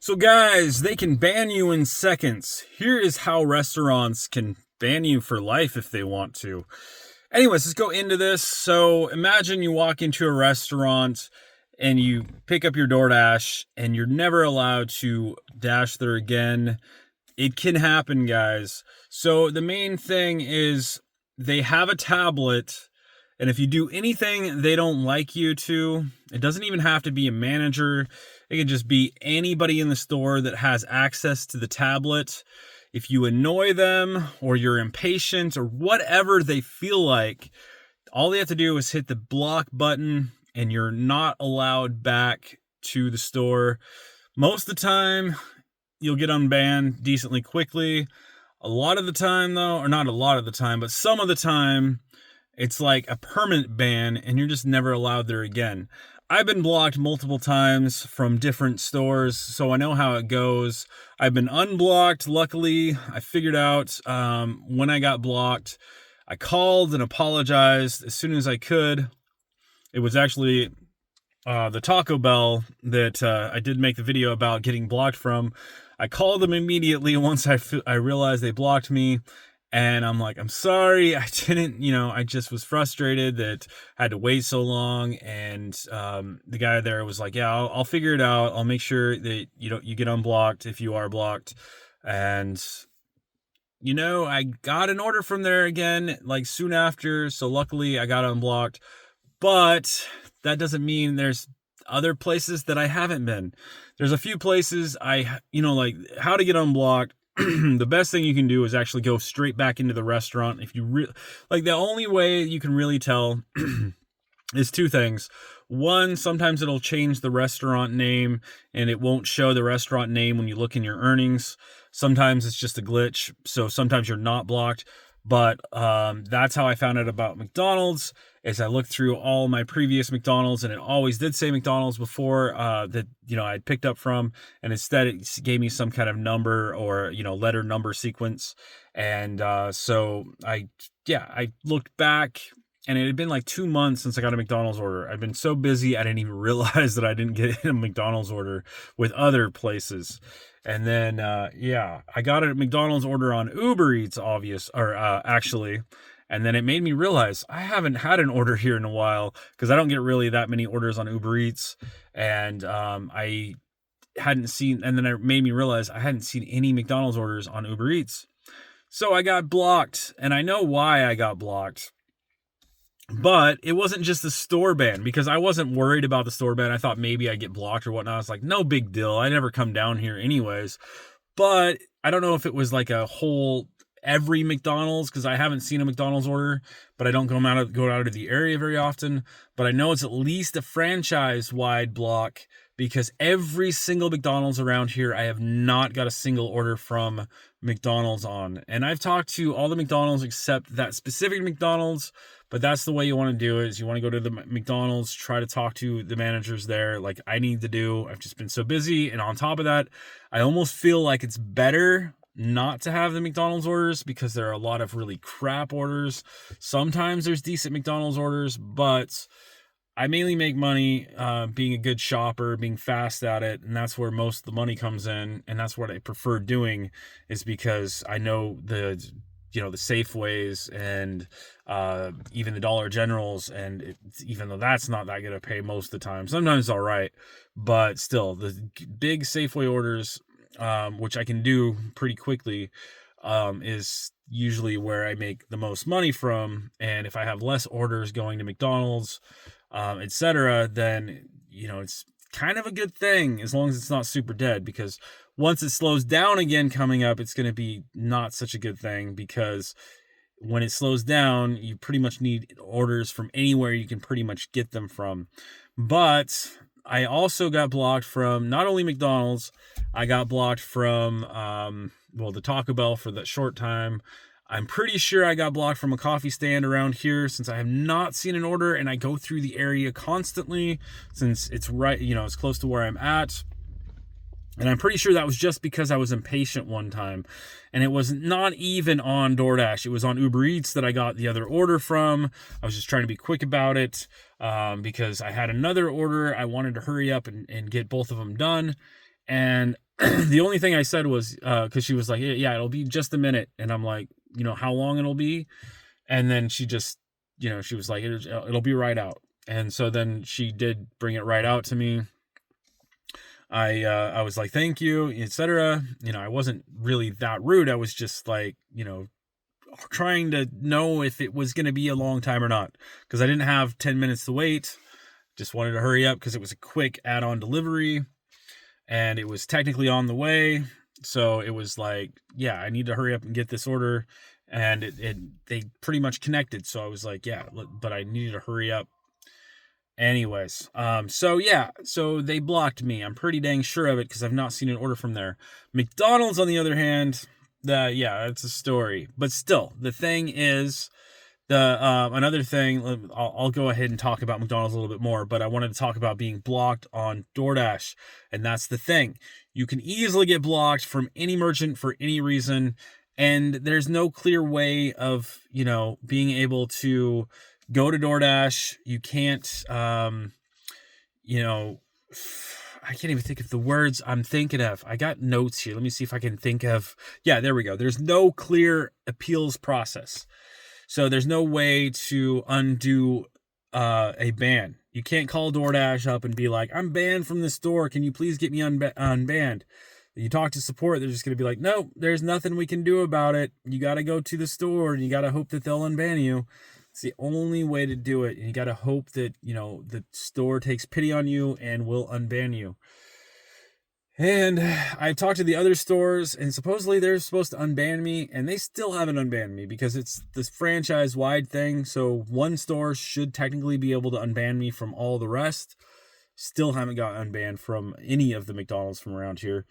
So guys, they can ban you in seconds. Here is how restaurants can ban you for life if they want to. Anyways, let's go into this. So imagine you walk into a restaurant and you pick up your DoorDash and you're never allowed to dash there again. It can happen, guys. So the main thing is they have a tablet, and if you do anything they don't like you to, it doesn't even have to be a manager. It can just be anybody in the store that has access to the tablet. If you annoy them or you're impatient or whatever they feel like, all they have to do is hit the block button and you're not allowed back to the store. Most of the time, you'll get unbanned decently quickly. A lot of the time, though, or not a lot of the time, but some of the time, it's like a permanent ban and you're just never allowed there again. I've been blocked multiple times from different stores, so I know how it goes. I've been unblocked. Luckily, I figured out when I got blocked. I called and apologized as soon as I could. It was actually the Taco Bell that I did make the video about getting blocked from. I called them immediately once I realized they blocked me. And I'm like, I'm sorry, I didn't, I just was frustrated that I had to wait so long. And the guy there was like, yeah, I'll figure it out. I'll make sure that you get unblocked if you are blocked. And, I got an order from there again, like soon after. So luckily I got unblocked. But that doesn't mean there's other places that I haven't been. There's a few places like how to get unblocked. The best thing you can do is actually go straight back into the restaurant. If you the only way you can really tell is two things. One, sometimes it'll change the restaurant name and it won't show the restaurant name when you look in your earnings. Sometimes it's just a glitch. So sometimes you're not blocked. But that's how I found out about McDonald's. As I looked through all my previous McDonald's, and it always did say McDonald's before that I'd picked up from, and instead it gave me some kind of number or letter number sequence. And so I looked back, and it had been like 2 months since I got a McDonald's order. I'd been so busy I didn't even realize that I didn't get a McDonald's order with other places. And then I got a McDonald's order on Uber Eats, actually. And then it made me realize I haven't had an order here in a while because I don't get really that many orders on Uber Eats. And I hadn't seen, and then it made me realize I hadn't seen any McDonald's orders on Uber Eats. So I got blocked, and I know why I got blocked. But it wasn't just the store ban, because I wasn't worried about the store ban. I thought maybe I'd get blocked or whatnot. I was like, no big deal. I never come down here anyways. But I don't know if it was like a whole every McDonald's, because I haven't seen a McDonald's order, but I don't go out of the area very often. But I know it's at least a franchise-wide block, because every single McDonald's around here, I have not got a single order from McDonald's on. And I've talked to all the McDonald's except that specific McDonald's, but that's the way you want to do it, is you want to go to the McDonald's, try to talk to the managers there like I need to do. I've just been so busy. And on top of that, I almost feel like it's better not to have the McDonald's orders, because there are a lot of really crap orders. Sometimes there's decent McDonald's orders, but I mainly make money being a good shopper, being fast at it, and that's where most of the money comes in, and that's what I prefer doing, is because I know the Safeways and even the Dollar Generals, and even though that's not that good to pay most of the time, sometimes it's all right, but still, the big Safeway orders, which I can do pretty quickly, is usually where I make the most money from. And if I have less orders going to McDonald's, etc., then it's kind of a good thing, as long as it's not super dead, because once it slows down again coming up, it's going to be not such a good thing, because when it slows down, you pretty much need orders from anywhere you can pretty much get them from. But I also got blocked from not only McDonald's, I got blocked from the Taco Bell for that short time. I'm pretty sure I got blocked from a coffee stand around here, since I have not seen an order, and I go through the area constantly since it's right, it's close to where I'm at. And I'm pretty sure that was just because I was impatient one time. And it was not even on DoorDash. It was on Uber Eats that I got the other order from. I was just trying to be quick about it because I had another order. I wanted to hurry up and get both of them done. And the only thing I said was, cause she was like, yeah, it'll be just a minute. And I'm like, how long it'll be. And then she just, she was like, it'll be right out. And so then she did bring it right out to me. I was like, thank you, etc. I wasn't really that rude. I was just like, trying to know if it was going to be a long time or not, because I didn't have 10 minutes to wait. Just wanted to hurry up because it was a quick add-on delivery and it was technically on the way. So it was like, yeah, I need to hurry up and get this order. And they pretty much connected. So I was like, yeah, but I needed to hurry up. Anyways, so they blocked me. I'm pretty dang sure of it because I've not seen an order from there. McDonald's, on the other hand, that's a story. But still, the thing is, another thing, I'll go ahead and talk about McDonald's a little bit more, but I wanted to talk about being blocked on DoorDash. And that's the thing. You can easily get blocked from any merchant for any reason. And there's no clear way of, being able to go to DoorDash. You can't, I can't even think of the words I'm thinking of. I got notes here. Let me see if I can think of. Yeah, there we go. There's no clear appeals process. So there's no way to undo a ban. You can't call DoorDash up and be like, I'm banned from the store. Can you please get me unbanned? You talk to support, they're just going to be like, no, there's nothing we can do about it. You got to go to the store and you got to hope that they'll unban you. It's the only way to do it. And you got to hope that, the store takes pity on you and will unban you. And I've talked to the other stores and supposedly they're supposed to unban me and they still haven't unbanned me because it's this franchise wide thing. So one store should technically be able to unban me from all the rest. Still haven't got unbanned from any of the McDonald's from around here.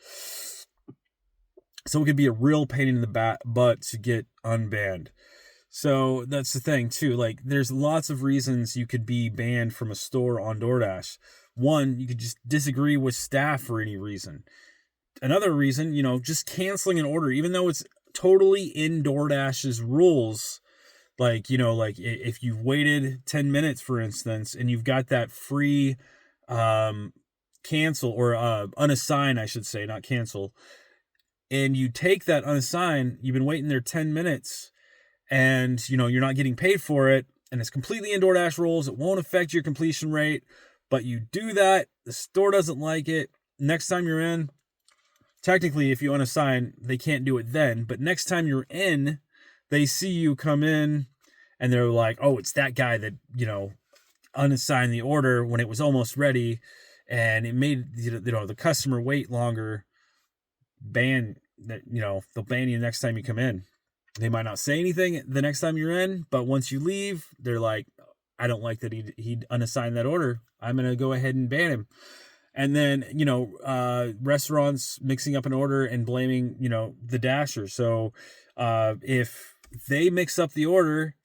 So it could be a real pain in the butt to get unbanned. So that's the thing too. Like there's lots of reasons you could be banned from a store on DoorDash. One, you could just disagree with staff for any reason. Another reason, just canceling an order, even though it's totally in DoorDash's rules. Like, if you've waited 10 minutes, for instance, and you've got that free cancel or unassign, I should say, not cancel. And you take that unassign, you've been waiting there 10 minutes and, you're not getting paid for it. And it's completely in DoorDash rules. It won't affect your completion rate, but you do that. The store doesn't like it. Next time you're in, technically, if you unassign, they can't do it then. But next time you're in, they see you come in and they're like, oh, it's that guy that, unassigned the order when it was almost ready and it made the customer wait longer. They'll ban you next time you come in. They might not say anything the next time you're in, but once you leave, they're like, I don't like that he unassigned that order. I'm going to go ahead and ban him. And then, restaurants mixing up an order and blaming, the dasher. So if they mix up the order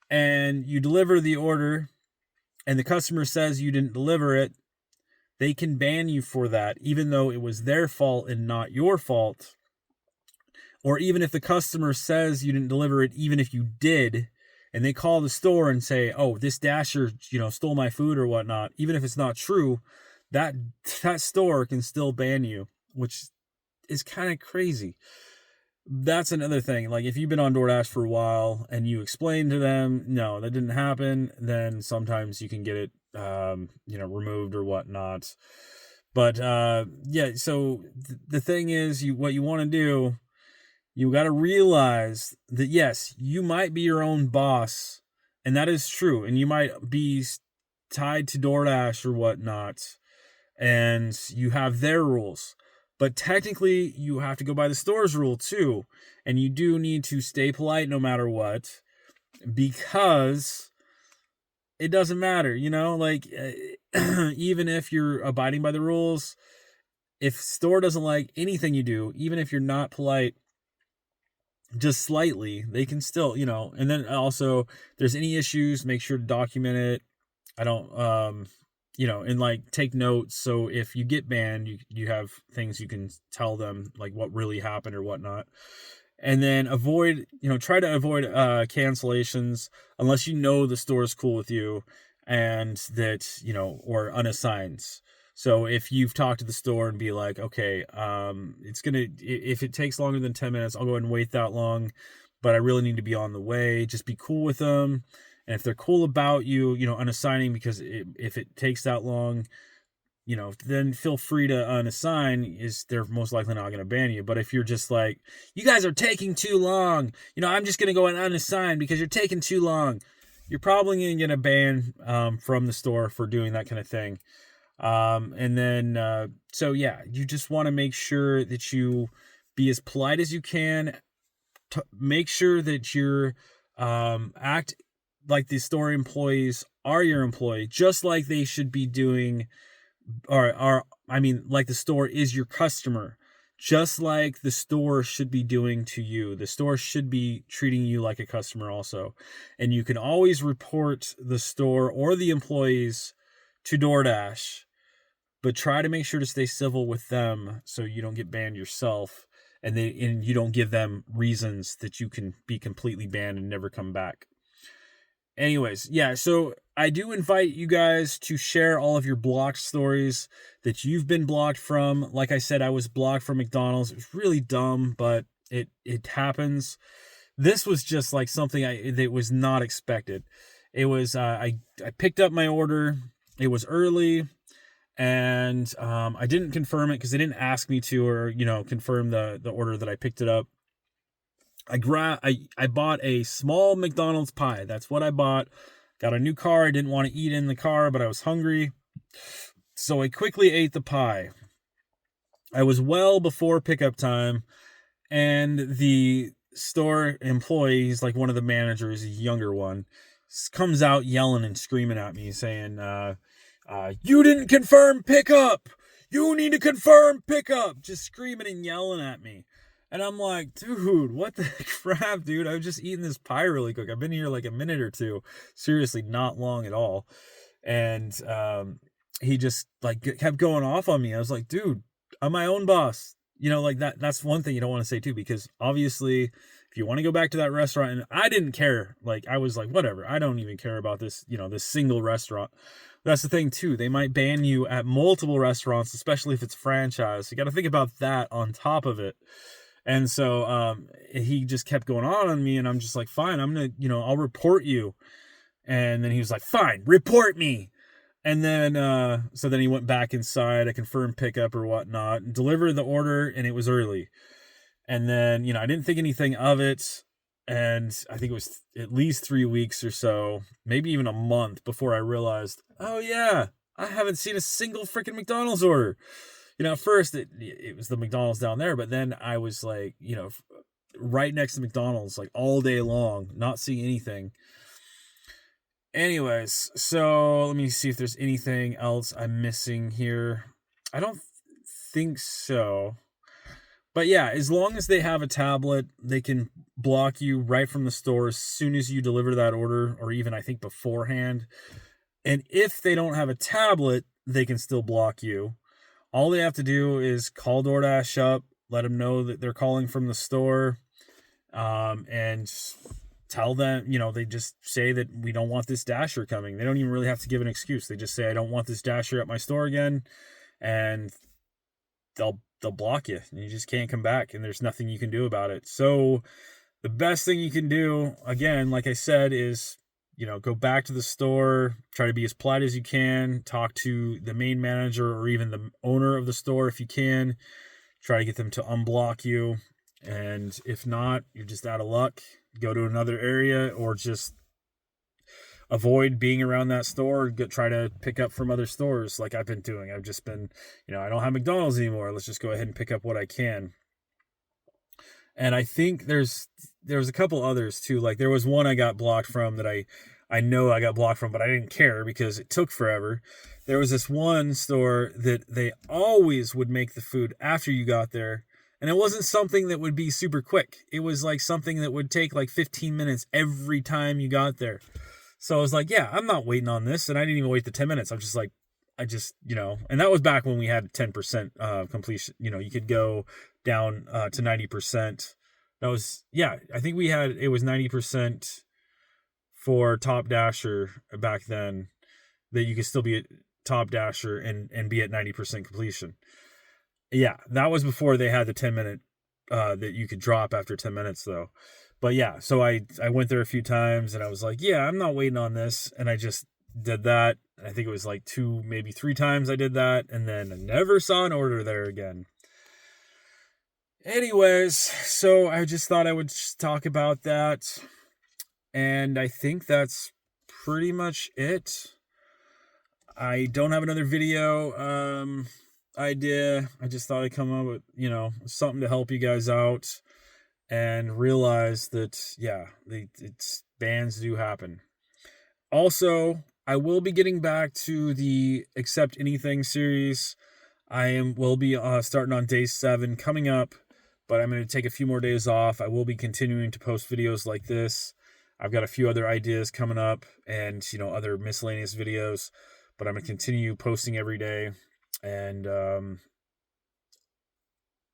and you deliver the order and the customer says you didn't deliver it, they can ban you for that, even though it was their fault and not your fault. Or even if the customer says you didn't deliver it, even if you did, and they call the store and say, oh, this dasher, stole my food or whatnot, even if it's not true, that store can still ban you, which is kind of crazy. That's another thing. Like if you've been on DoorDash for a while and you explain to them, no, that didn't happen, then sometimes you can get it, removed or whatnot. But, so the thing is, what you want to do, you got to realize that, yes, you might be your own boss, and that is true. And you might be tied to DoorDash or whatnot, and you have their rules. But technically, you have to go by the store's rule too. And you do need to stay polite no matter what, because it doesn't matter, even if you're abiding by the rules, if store doesn't like anything you do, even if you're not polite, just slightly, they can still, and then also if there's any issues, make sure to document it. I don't, and take notes. So if you get banned, you have things you can tell them, like what really happened or whatnot. And then try to avoid cancellations unless the store is cool with you and that, or unassigns. So if you've talked to the store and be like, okay, if it takes longer than 10 minutes, I'll go ahead and wait that long, but I really need to be on the way. Just be cool with them. And if they're cool about you, unassigning, because if it takes that long, then feel free to unassign. They're most likely not going to ban you. But if you're just like, you guys are taking too long, I'm just going to go and unassign because you're taking too long, you're probably going to get a ban from the store for doing that kind of thing. You just want to make sure that you be as polite as you can. Make sure that you're act like the store employees are your employee, just like they should be doing, like the store is your customer, just like the store should be doing to you. The store should be treating you like a customer also. And you can always report the store or the employees to DoorDash, but try to make sure to stay civil with them so you don't get banned yourself, and you don't give them reasons that you can be completely banned and never come back. Anyways, yeah, so I do invite you guys to share all of your blocked stories that you've been blocked from. Like I said, I was blocked from McDonald's. It was really dumb, but it happens. This was just like something that was not expected. It was, I picked up my order. It was early, and I didn't confirm it because they didn't ask me to, or, confirm the order that I picked it up. I bought a small McDonald's pie. That's what I bought. Got a new car. I didn't want to eat in the car, but I was hungry. So I quickly ate the pie. I was well before pickup time, and the store employee, he's like one of the managers, a younger one, comes out yelling and screaming at me saying, you didn't confirm pickup. You need to confirm pickup. Just screaming and yelling at me. And I'm like, dude, what the crap, dude? I was just eating this pie really quick. I've been here like a minute or two. Seriously, not long at all. And he just like kept going off on me. I was like, dude, I'm my own boss. That's one thing you don't want to say too, because obviously if you want to go back to that restaurant, and I didn't care. Like, I was like, whatever. I don't even care about this, this single restaurant. That's the thing too. They might ban you at multiple restaurants, especially if it's franchise. You got to think about that on top of it. And so he just kept going on me, and I'm just like, fine, I'm going to, I'll report you. And then he was like, fine, report me. And then, so then he went back inside, a confirmed pickup or whatnot, delivered the order, and it was early. And then, I didn't think anything of it. And I think it was at least 3 weeks or so, maybe even a month before I realized, oh yeah, I haven't seen a single freaking McDonald's order. At first it was the McDonald's down there, but then I was like, right next to McDonald's, like all day long, not seeing anything. Anyways, so let me see if there's anything else I'm missing here. I don't think so. But yeah, as long as they have a tablet, they can block you right from the store as soon as you deliver that order, or even I think beforehand. And if they don't have a tablet, they can still block you. All they have to do is call DoorDash up, let them know that they're calling from the store, and tell them, they just say that we don't want this dasher coming. They don't even really have to give an excuse. They just say, I don't want this dasher at my store again, and they'll block you, and you just can't come back, and there's nothing you can do about it. So the best thing you can do, again, like I said, is go back to the store, try to be as polite as you can, talk to the main manager or even the owner of the store if you can, try to get them to unblock you. And if not, you're just out of luck. Go to another area, or just avoid being around that store. Try to pick up from other stores like I've been doing. I've just been, I don't have McDonald's anymore. Let's just go ahead and pick up what I can. And I think there was a couple others too. Like there was one I got blocked from that I know I got blocked from, but I didn't care because it took forever. There was this one store that they always would make the food after you got there. And it wasn't something that would be super quick. It was like something that would take like 15 minutes every time you got there. So I was like, yeah, I'm not waiting on this. And I didn't even wait the 10 minutes. I'm just like, and that was back when we had 10% completion. You could go down to 90%. That was, yeah, I think it was 90% for Top Dasher back then, that you could still be top dasher and be at 90% completion. Yeah, that was before they had the 10-minute that you could drop after 10 minutes though. But yeah, so I went there a few times and I was like, yeah, I'm not waiting on this. And I just did that. I think it was like 2, maybe 3 times I did that. And then I never saw an order there again. Anyways, so I just thought I would just talk about that. And I think that's pretty much it. I don't have another video idea. I just thought I'd come up with, something to help you guys out and realize that, yeah, it's bans do happen. Also, I will be getting back to the Accept Anything series. Will be starting on day 7 coming up, but I'm going to take a few more days off. I will be continuing to post videos like this. I've got a few other ideas coming up and, other miscellaneous videos, but I'm going to continue posting every day. And I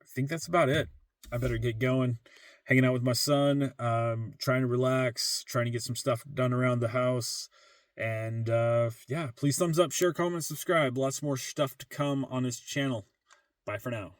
think that's about it. I better get going, hanging out with my son, trying to relax, trying to get some stuff done around the house. And yeah, please thumbs up, share, comment, subscribe. Lots more stuff to come on this channel. Bye for now.